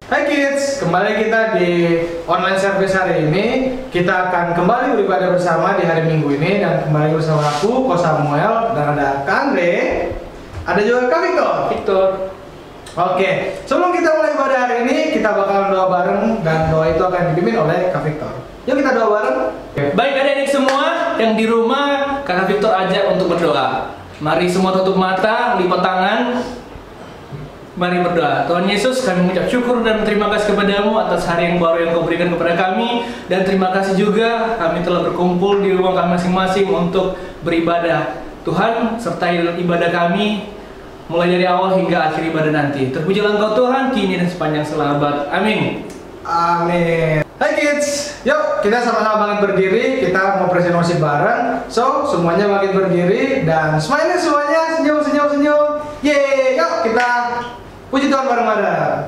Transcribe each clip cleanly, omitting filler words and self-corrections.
Hai kids, kembali kita di online service hari ini. Kita akan kembali beribadah bersama di hari Minggu ini. Dan kembali bersama aku, Ko Samuel. Dan ada Kak Andre. Ada juga Kak Victor. Oke, sebelum kita mulai ibadah hari ini, kita bakalan doa bareng. Dan doa itu akan dipimpin oleh Kak Victor. Yuk kita doa bareng. Baik adik-adik semua yang di rumah, Kakak Victor ajak untuk berdoa. Mari semua tutup mata, lipat tangan. Mari berdoa. Tuhan Yesus, kami mengucap syukur dan terima kasih kepadamu atas hari yang baru yang kau berikan kepada kami. Dan terima kasih juga kami telah berkumpul di rumah kami masing-masing untuk beribadah. Tuhan, sertai ibadah kami mulai dari awal hingga akhir ibadah nanti. Terpujilah Engkau Tuhan, kini dan sepanjang selabad. Amin. Amin. Hai kids, yuk kita sama-sama bangkit berdiri. Kita mau present worship bareng. So, semuanya bangkit berdiri dan smile semuanya, senyum. Yeay, yuk kita puji Tuhan bareng-bareng.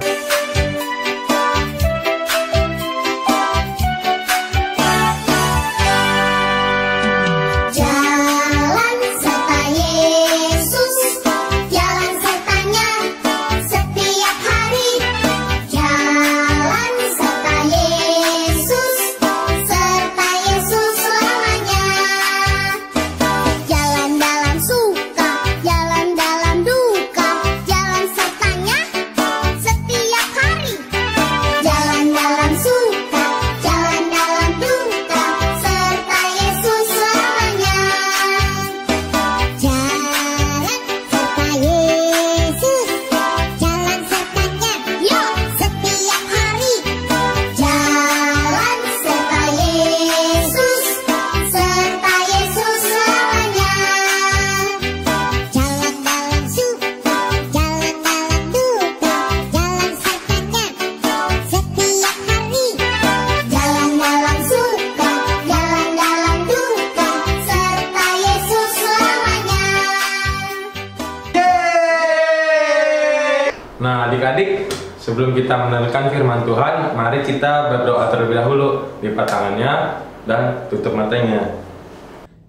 Nah adik-adik, sebelum kita mendengarkan firman Tuhan, mari kita berdoa terlebih dahulu. Lipat tangannya dan tutup matanya.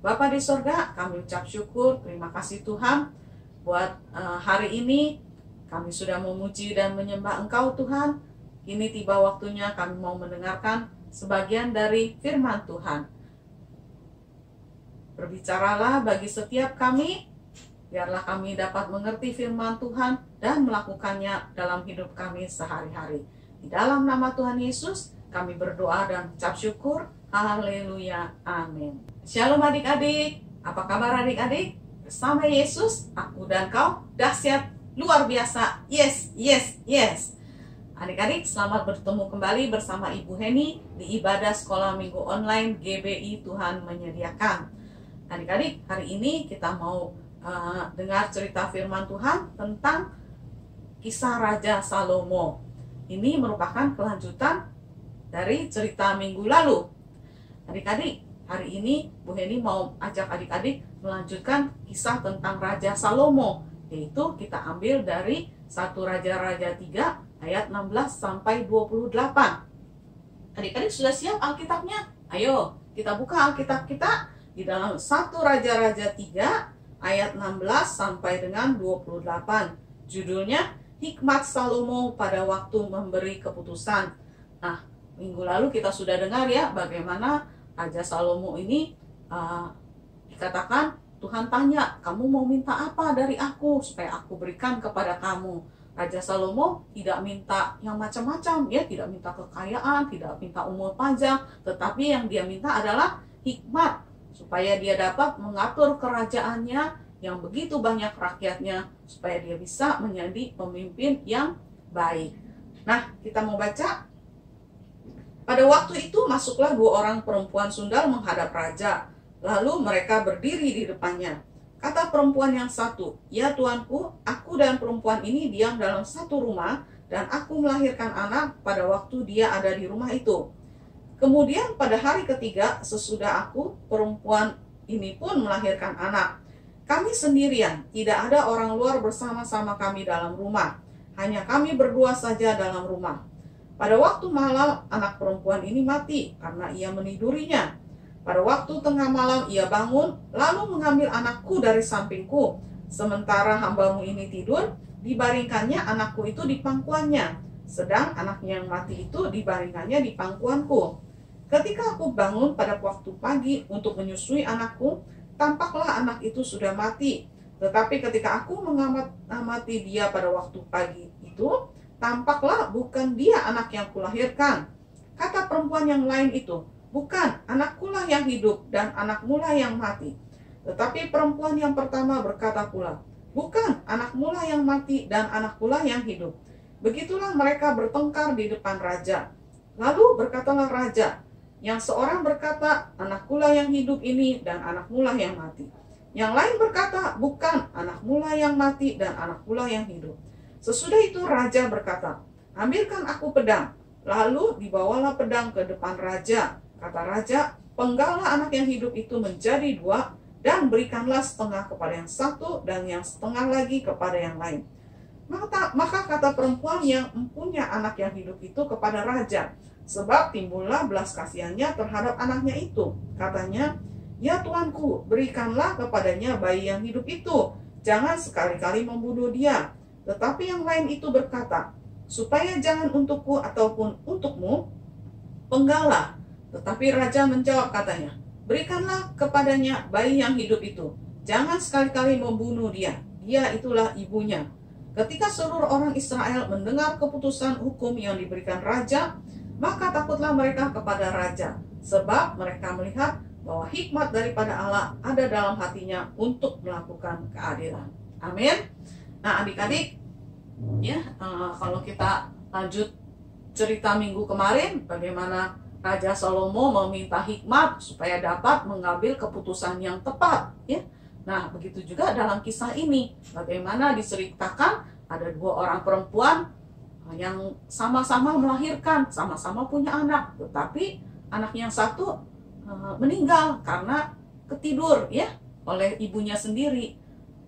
Bapa di sorga, kami ucap syukur, terima kasih Tuhan buat hari ini. Kami sudah memuji dan menyembah Engkau Tuhan. Kini tiba waktunya kami mau mendengarkan sebagian dari firman Tuhan. Berbicaralah bagi setiap kami, biarlah kami dapat mengerti firman Tuhan dan melakukannya dalam hidup kami sehari-hari. Di dalam nama Tuhan Yesus, kami berdoa dan ucap syukur. Haleluya. Amin. Shalom adik-adik. Apa kabar adik-adik? Bersama Yesus, aku dan kau dahsyat, luar biasa. Yes. Adik-adik, selamat bertemu kembali bersama Ibu Heni di ibadah sekolah minggu online GBI Tuhan Menyediakan. Adik-adik, hari ini kita mau dengar cerita firman Tuhan tentang kisah Raja Salomo. Ini merupakan kelanjutan dari cerita minggu lalu. Adik-adik, hari ini Bu Heni mau ajak adik-adik melanjutkan kisah tentang Raja Salomo, yaitu kita ambil dari 1 Raja-Raja 3 ayat 16 sampai 28. Adik-adik sudah siap Alkitabnya? Ayo kita buka Alkitab kita di dalam 1 Raja-Raja 3 ayat 16 sampai dengan 28. Judulnya Hikmat Salomo pada waktu memberi keputusan. Nah, minggu lalu kita sudah dengar ya bagaimana Raja Salomo ini dikatakan Tuhan tanya, kamu mau minta apa dari aku supaya aku berikan kepada kamu. Raja Salomo tidak minta yang macam-macam, ya, tidak minta kekayaan, tidak minta umur panjang, tetapi yang dia minta adalah hikmat supaya dia dapat mengatur kerajaannya yang begitu banyak rakyatnya, supaya dia bisa menjadi pemimpin yang baik. Nah, kita mau baca. Pada waktu itu masuklah 2 orang perempuan sundal menghadap raja. Lalu mereka berdiri di depannya. Kata perempuan yang satu, "Ya tuanku, aku dan perempuan ini diam dalam satu rumah, dan aku melahirkan anak pada waktu dia ada di rumah itu. Kemudian pada hari ketiga sesudah aku, perempuan ini pun melahirkan anak. Kami sendirian, tidak ada orang luar bersama-sama kami dalam rumah. Hanya kami berdua saja dalam rumah. Pada waktu malam, anak perempuan ini mati karena ia menidurinya. Pada waktu tengah malam ia bangun, lalu mengambil anakku dari sampingku. Sementara hambamu ini tidur, dibaringkannya anakku itu di pangkuannya. sedang anaknya yang mati itu dibaringkannya di pangkuanku. Ketika aku bangun pada waktu pagi untuk menyusui anakku, tampaklah anak itu sudah mati. Tetapi ketika aku mengamati dia pada waktu pagi itu, tampaklah bukan dia anak yang kulahirkan. Kata perempuan yang lain itu, bukan, anakkulah yang hidup dan anakmulah yang mati. Tetapi perempuan yang pertama berkata pula, bukan, anakmulah yang mati dan anakkulah yang hidup. Begitulah mereka bertengkar di depan raja. Lalu berkatalah raja, yang seorang berkata, anakkulah yang hidup ini dan anakmulah yang mati. Yang lain berkata, bukan, anakmulah yang mati dan anakkulah yang hidup. Sesudah itu raja berkata, ambilkan aku pedang. Lalu dibawalah pedang ke depan raja. Kata raja, penggallah anak yang hidup itu menjadi dua, dan berikanlah setengah kepada yang satu dan yang setengah lagi kepada yang lain. Maka kata perempuan yang mempunyai anak yang hidup itu kepada raja, sebab timbullah belas kasihannya terhadap anaknya itu. Katanya, ya tuanku, berikanlah kepadanya bayi yang hidup itu, jangan sekali-kali membunuh dia. Tetapi yang lain itu berkata, supaya jangan untukku ataupun untukmu, penggallah. Tetapi raja menjawab katanya, berikanlah kepadanya bayi yang hidup itu, jangan sekali-kali membunuh dia, dia itulah ibunya. Ketika seluruh orang Israel mendengar keputusan hukum yang diberikan raja, maka takutlah mereka kepada raja, sebab mereka melihat bahwa hikmat daripada Allah ada dalam hatinya untuk melakukan keadilan. Amin. Nah, adik-adik, ya, kalau kita lanjut cerita minggu kemarin, bagaimana Raja Salomo meminta hikmat supaya dapat mengambil keputusan yang tepat, ya. Nah, begitu juga dalam kisah ini, bagaimana diceritakan ada dua orang perempuan yang sama-sama melahirkan, sama-sama punya anak, tetapi anak yang satu meninggal karena ketidur, ya, oleh ibunya sendiri.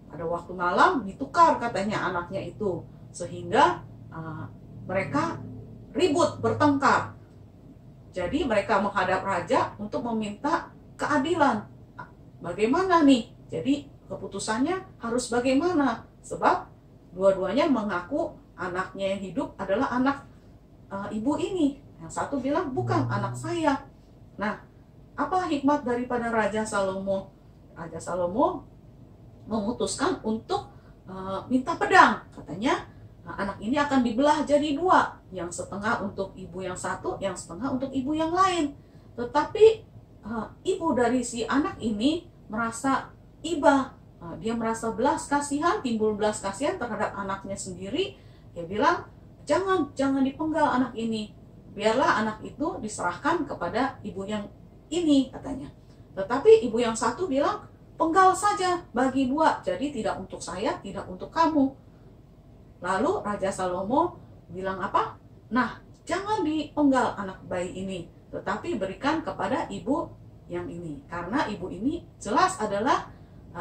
Pada waktu malam ditukar katanya anaknya itu, sehingga mereka ribut, bertengkar. Jadi mereka menghadap raja untuk meminta keadilan. Bagaimana nih? Jadi keputusannya harus bagaimana? Sebab dua-duanya mengaku anaknya yang hidup adalah anak ibu ini. Yang satu bilang, bukan, anak saya. Nah, apa hikmat daripada Raja Salomo? Raja Salomo memutuskan untuk minta pedang. Katanya, anak ini akan dibelah jadi dua, yang setengah untuk ibu yang satu, yang setengah untuk ibu yang lain. Tetapi ibu dari si anak ini merasa iba, dia merasa belas kasihan, timbul belas kasihan terhadap anaknya sendiri. Dia bilang, jangan dipenggal anak ini, biarlah anak itu diserahkan kepada ibu yang ini, katanya. Tetapi ibu yang satu bilang, penggal saja, bagi dua, jadi tidak untuk saya, tidak untuk kamu. Lalu Raja Salomo bilang apa? Nah, jangan dipenggal anak bayi ini, tetapi berikan kepada ibu yang ini. Karena ibu ini jelas adalah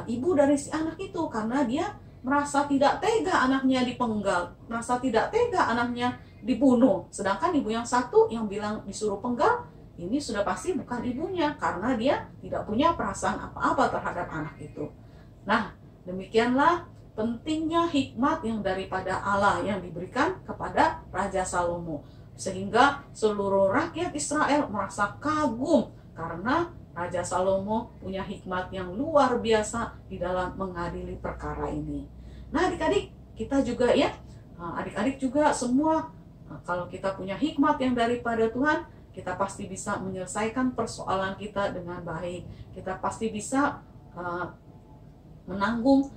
ibu dari si anak itu, karena dia merasa tidak tega anaknya dipenggal, merasa tidak tega anaknya dibunuh. Sedangkan ibu yang satu yang bilang disuruh penggal, ini sudah pasti bukan ibunya, karena dia tidak punya perasaan apa-apa terhadap anak itu. Nah, demikianlah pentingnya hikmat yang daripada Allah yang diberikan kepada Raja Salomo, sehingga seluruh rakyat Israel merasa kagum karena Raja Salomo punya hikmat yang luar biasa di dalam mengadili perkara ini. Nah, adik-adik, kita juga ya, adik-adik juga semua, kalau kita punya hikmat yang daripada Tuhan, kita pasti bisa menyelesaikan persoalan kita dengan baik. Kita pasti bisa menanggung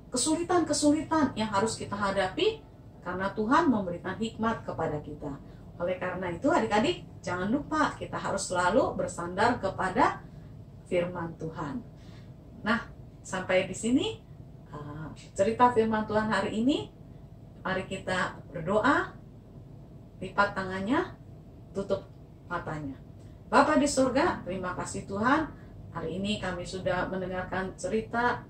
kesulitan-kesulitan yang harus kita hadapi karena Tuhan memberikan hikmat kepada kita. Oleh karena itu, adik-adik, jangan lupa kita harus selalu bersandar kepada firman Tuhan. Nah, sampai di sini cerita firman Tuhan hari ini. Mari kita berdoa, lipat tangannya, tutup matanya. Bapa di surga, terima kasih Tuhan. Hari ini kami sudah mendengarkan cerita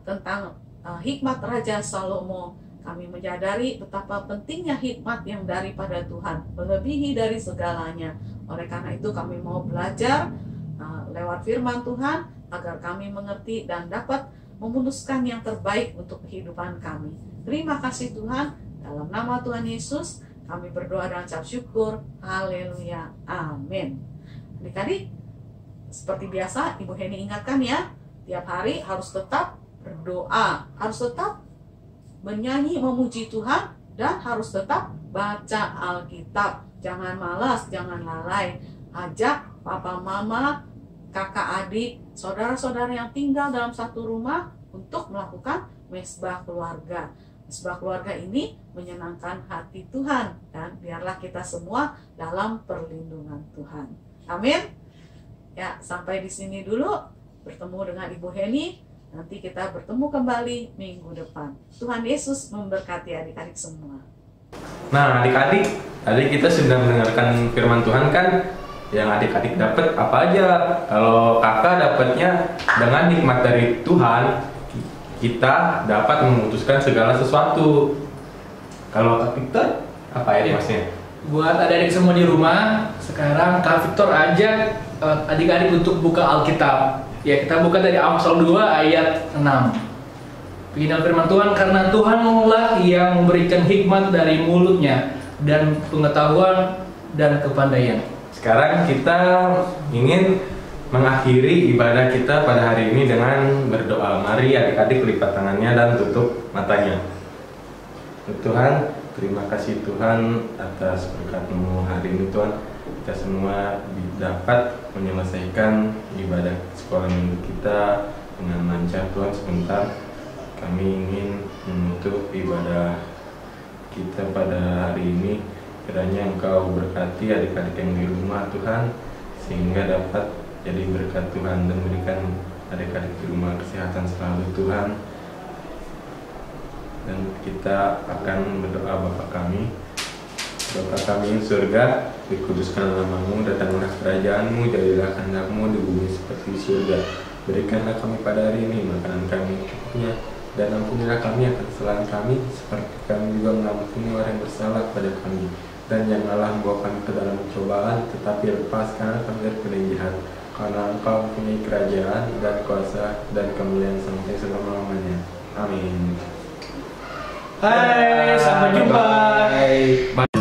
tentang hikmat Raja Salomo. Kami menyadari betapa pentingnya hikmat yang daripada Tuhan, melebihi dari segalanya. Oleh karena itu kami mau belajar lewat firman Tuhan agar kami mengerti dan dapat memutuskan yang terbaik untuk kehidupan kami. Terima kasih Tuhan, dalam nama Tuhan Yesus Kami berdoa dan ucap syukur. Haleluya. Amin. Adik-adik, seperti biasa Ibu Heni ingatkan ya, tiap hari harus tetap berdoa, harus tetap menyanyi memuji Tuhan, dan harus tetap baca Alkitab. Jangan malas, jangan lalai. Ajak papa mama, kakak adik, saudara-saudara yang tinggal dalam satu rumah untuk melakukan mesbah keluarga. Mesbah keluarga ini menyenangkan hati Tuhan, dan biarlah kita semua dalam perlindungan Tuhan. Amin. Ya, sampai di sini dulu. Bertemu dengan Ibu Heni. Nanti kita bertemu kembali minggu depan. Tuhan Yesus memberkati adik-adik semua. Nah, adik-adik, tadi kita sudah mendengarkan firman Tuhan kan? Yang adik-adik dapat apa aja? Kalau kakak dapatnya dengan nikmat dari Tuhan, kita dapat memutuskan segala sesuatu. Kalau Kak Victor, apa ya maksudnya? Buat adik-adik semua di rumah, sekarang Kak Victor ajak adik-adik untuk buka Alkitab. Ya, kita buka dari Amsal 2 ayat 6. Beginilah firman Tuhan, karena Tuhanlah yang memberikan hikmat dari mulutnya dan pengetahuan dan kepandaian. Sekarang kita ingin mengakhiri ibadah kita pada hari ini dengan berdoa. Mari adik-adik lipat tangannya dan tutup matanya. Tuhan, terima kasih Tuhan atas berkat-Mu hari ini Tuhan. Kita semua dapat menyelesaikan ibadah sekolah minggu kita dengan lancar Tuhan. Sebentar kami ingin menutup ibadah kita pada hari ini. Kiranya Engkau berkati adik-adik yang di rumah Tuhan, sehingga dapat jadi berkat Tuhan dan berikan adik-adik di rumah kesehatan selalu Tuhan. Dan kita akan berdoa Bapa kami. Bapa kami di surga, dikuduskanlah nama-Mu, datanglah kerajaan-Mu, jadilah kehendak-Mu di bumi seperti di surga. Berikanlah kami pada hari ini makanan kami cukupnya, dan ampunilah kami akan kesalahan kami, seperti kami juga mengampuni orang yang bersalah kepada kami. Dan janganlah membawa kami ke dalam pencobaan, tetapi lepaskanlah kami dari yang jahat. Karena Engkau mempunyai kerajaan dan kuasa dan kemuliaan sampai selama-lamanya. Amin. Hai, sampai jumpa. Bye.